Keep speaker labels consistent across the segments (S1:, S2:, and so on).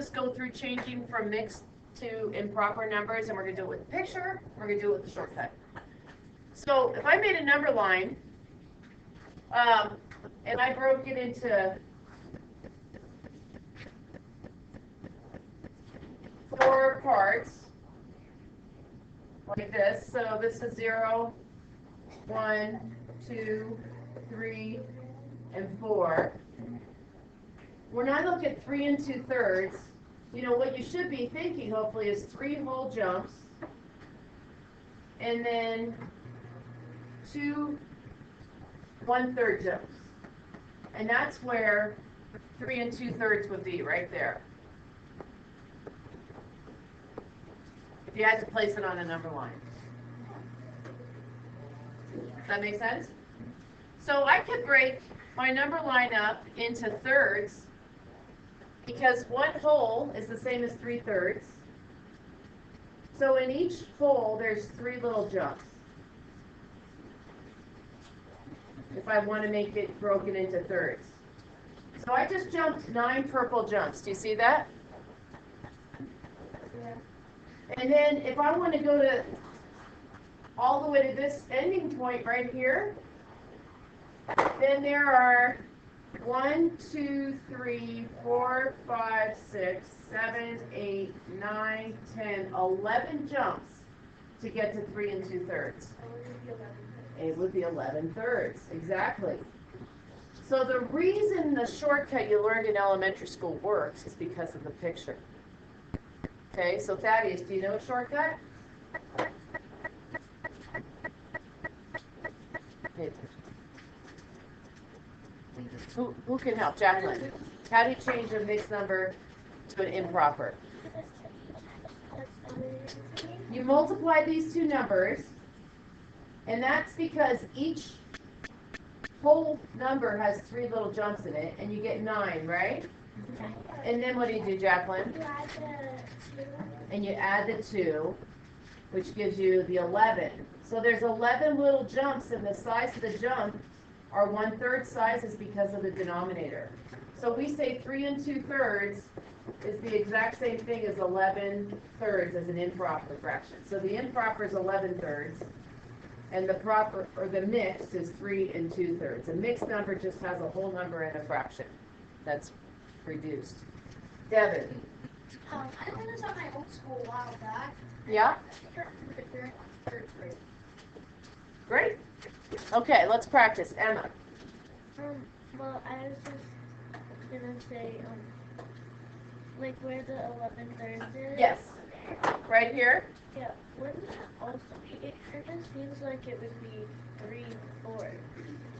S1: just go through changing from mixed to improper numbers, and we're going to do it with the picture, we're going to do it with the shortcut. So if I made a number line, and I broke it into 4 parts, like this. So this is 0, 1, 2, 3, and 4. When I look at 3 2/3, you know, what you should be thinking, hopefully, is 3 whole jumps, and then 2 1/3 jumps. And that's where 3 2/3 would be, right there. If you had to place it on a number line. Does that make sense? So I could break my number line up into thirds, because 1 whole is the same as 3/3. So in each whole, there's 3 little jumps. If I want to make it broken into thirds. So I just jumped 9 purple jumps. Do you see that? Yeah. And then if I want to go to all the way to this ending point right here, then there are 1, 2, 3, 4, 5, 6, 7, 8, 9, 10, 11 jumps to get to 3 2/3. It would be 11/3, exactly. So the reason the shortcut you learned in elementary school works is because of the picture. Okay, so Thaddeus, do you know a shortcut? Who can help? Jacqueline. How do you change a mixed number to an improper? You multiply these two numbers, and that's because each whole number has 3 little jumps in it, and you get 9, right? And then what do, Jacqueline?
S2: You add the 2.
S1: And you add the 2, which gives you the 11. So there's 11 little jumps, and the size of the jump are 1/3 sizes because of the denominator. So we say 3 2/3 is the exact same thing as 11/3 as an improper fraction. So the improper is 11/3, and the proper, or the mixed, is 3 2/3. A mixed number just has a whole number and a fraction that's reduced. Devin.
S2: I learned this at my old school a while back.
S1: Yeah?
S2: Third grade.
S1: Great. Okay, let's practice. Emma.
S3: Well, I was just gonna say, like where the 11/3 is.
S1: Yes. Right here?
S3: Yeah. Wouldn't that also be? It kind of seems like it would be 3 4.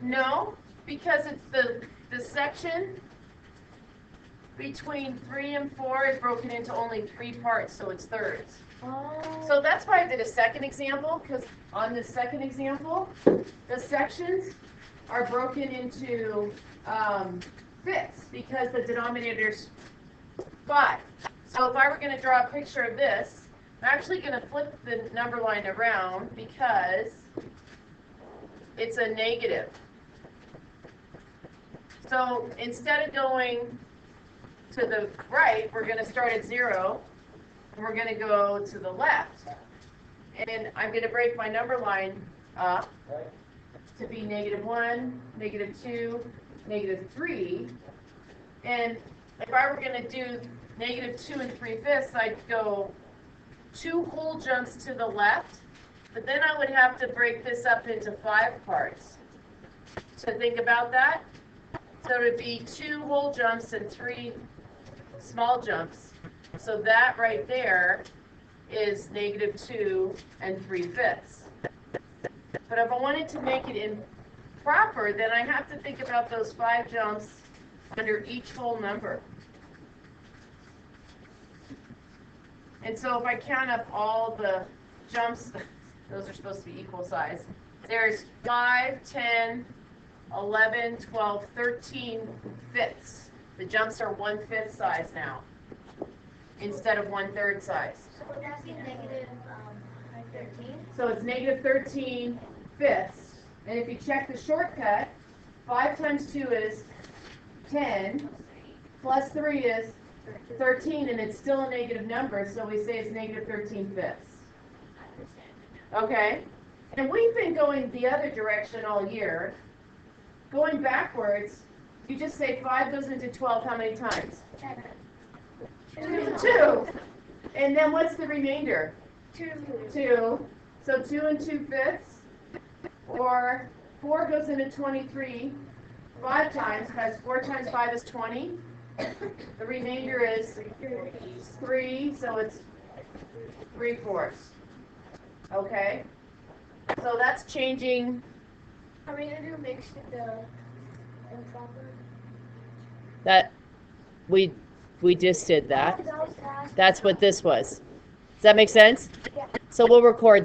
S1: No, because it's the section between 3 and 4 is broken into only 3 parts, so it's thirds.
S3: Oh.
S1: So that's why I did a second example, because on this second example, the sections are broken into fifths, because the denominator's 5. So if I were going to draw a picture of this, I'm actually going to flip the number line around because it's a negative. So instead of going to the right, we're going to start at 0. And we're going to go to the left. And I'm going to break my number line up to be -1, -2, -3. And if I were going to do -2 3/5, I'd go 2 whole jumps to the left. But then I would have to break this up into 5 parts. So think about that. So it would be 2 whole jumps and 3 small jumps. So that right there is -2 3/5. But if I wanted to make it improper, then I have to think about those 5 jumps under each whole number. And so if I count up all the jumps, those are supposed to be equal size. There's 5, 10, 11, 12, 13 fifths. The jumps are 1/5 size now, instead of 1/3 size.
S2: So would that be negative 13?
S1: So it's -13 fifths. And if you check the shortcut, 5 times 2 is 10, plus 3 is 13, and it's still a negative number, so we say it's negative 13/5. Okay? And we've been going the other direction all year. Going backwards, you just say 5 goes into 12 how many times? 2. And then what's the remainder? 2. So 2 2/5. Or 4 goes into 23 5 times, because 4 times 5 is 20. The remainder is 3, so it's 3/4. Okay? So that's changing.
S2: Are we gonna do mixed the improper?
S1: That we just did that.
S2: That was fast.
S1: That's what this was. Does that make sense?
S2: Yeah.
S1: So we'll record